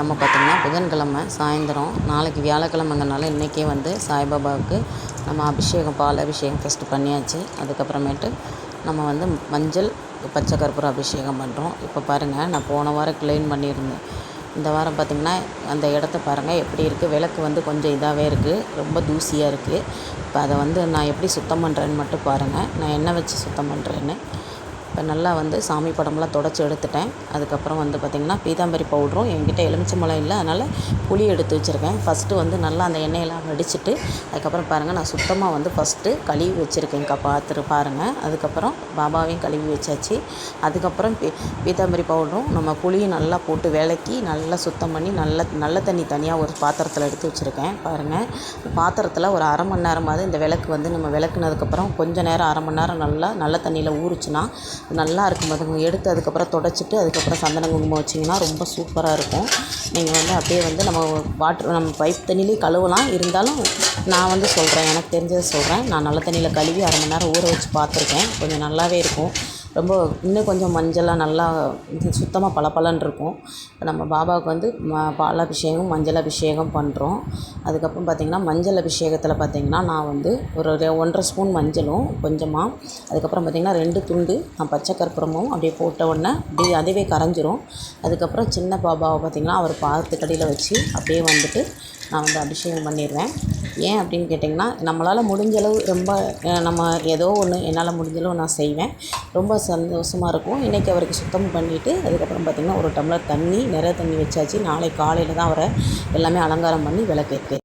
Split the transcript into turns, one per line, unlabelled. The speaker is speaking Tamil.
நம்ம பார்த்திங்கன்னா புதன்கிழமை சாயந்தரம், நாளைக்கு வியாழக்கிழமைங்கிறனால இன்றைக்கே வந்து சாய்பாபாவுக்கு நம்ம அபிஷேகம், பால் அபிஷேகம் ஃபஸ்ட்டு பண்ணியாச்சு. அதுக்கப்புறமேட்டு நம்ம வந்து மஞ்சள், பச்சை கற்பூரம் அபிஷேகம் பண்ணுறோம். இப்போ பாருங்கள், நான் போன வாரம் க்ளீன் பண்ணியிருந்தேன். இந்த வாரம் பார்த்திங்கன்னா அந்த இடத்த பாருங்கள் எப்படி இருக்குது. விளக்கு வந்து கொஞ்சம் இதாகவே இருக்குது, ரொம்ப தூசியாக இருக்குது. இப்போ அதை வந்து நான் எப்படி சுத்தம் பண்ணுறேன்னு மட்டும் பாருங்கள். நான் எண்ணெய் வச்சு சுத்தம் பண்ணுறேன்னு. இப்போ நல்லா வந்து சாமி படமெல்லாம் துடைச்சி எடுத்துட்டேன். அதுக்கப்புறம் வந்து பார்த்திங்கன்னா பீதாம்பரி பவுடரும் என்கிட்ட எலுமிச்சம்பழம் இல்லை, அதனால் புளி எடுத்து வச்சுருக்கேன். ஃபஸ்ட்டு வந்து நல்லா அந்த எண்ணெயெல்லாம் வடிச்சிட்டு அதுக்கப்புறம் பாருங்கள், நான் சுத்தமாக வந்து ஃபஸ்ட்டு கழுவி வச்சுருக்கேன்க்கா, பார்த்துட்டு பாருங்கள். அதுக்கப்புறம் பாபாவையும் கழுவி வச்சாச்சு. அதுக்கப்புறம் பீதாம்பரி பவுடரும் நம்ம புளியும் நல்லா போட்டு விளக்கி நல்லா சுத்தம் பண்ணி நல்ல தண்ணி தனியாக ஒரு பாத்திரத்தில் எடுத்து வச்சுருக்கேன். பாருங்கள், பாத்திரத்தில் ஒரு அரை மணி நேரமாவது இந்த விளக்கு வந்து நம்ம விளக்குனதுக்கப்புறம் கொஞ்சம் நேரம், அரை மணி நேரம் நல்ல தண்ணியில் ஊறுச்சுன்னா நல்லா இருக்கும். அதுங்க எடுத்து அதுக்கப்புறம் துடைச்சிட்டு அதுக்கப்புறம் சந்தன குங்குமம் வச்சிங்கன்னா ரொம்ப சூப்பராக இருக்கும். நீங்கள் வந்து அப்படியே வந்து நம்ம பைப் தண்ணியிலே கழுவலாம். இருந்தாலும் நான் வந்து சொல்கிறேன், எனக்கு தெரிஞ்சதை சொல்கிறேன். நான் நல்ல தண்ணியில் கழுவி அரை மணி நேரம் ஊற வச்சு பார்த்துருக்கேன். கொஞ்சம் நல்லாவே இருக்கும். ரொம்ப இன்னும் கொஞ்சம் மஞ்சளாக நல்லா சுத்தமாக பளபளன்னு இருக்கும். இப்போ நம்ம பாபாவுக்கு வந்து பால் அபிஷேகம், மஞ்சள் அபிஷேகம் பண்ணுறோம். அதுக்கப்புறம் பார்த்திங்கன்னா மஞ்சள் அபிஷேகத்தில் பார்த்திங்கன்னா நான் வந்து ஒரு 1.5 ஸ்பூன் மஞ்சளும் கொஞ்சமாக, அதுக்கப்புறம் பார்த்திங்கன்னா 2 துண்டு பச்சை கற்பூரமும் அப்படியே போட்ட உடனே அப்படியே அதுவே கரைஞ்சிரும். அதுக்கப்புறம் சின்ன பாபாவை பார்த்திங்கன்னா அவர் பாதத்துக்கடியில் வச்சு அப்படியே வந்துட்டு நான் வந்து அபிஷேகம் பண்ணிடுவேன். ஏன் அப்படின்னு கேட்டிங்கன்னா, நம்மளால் முடிஞ்சளவு ரொம்ப நம்ம ஏதோ ஒன்று என்னால் முடிஞ்சளவு நான் செய்வேன். ரொம்ப சந்தோஷமாக இருக்கும். இன்றைக்கி அவருக்கு சுத்தம் பண்ணிவிட்டு அதுக்கப்புறம் பார்த்திங்கன்னா ஒரு டம்ளர் தண்ணி, நிறைய தண்ணி வச்சாச்சு. நாளைக்கு காலையில் தான் அவரை எல்லாமே அலங்காரம் பண்ணி விளக்கேற்றுவேன்.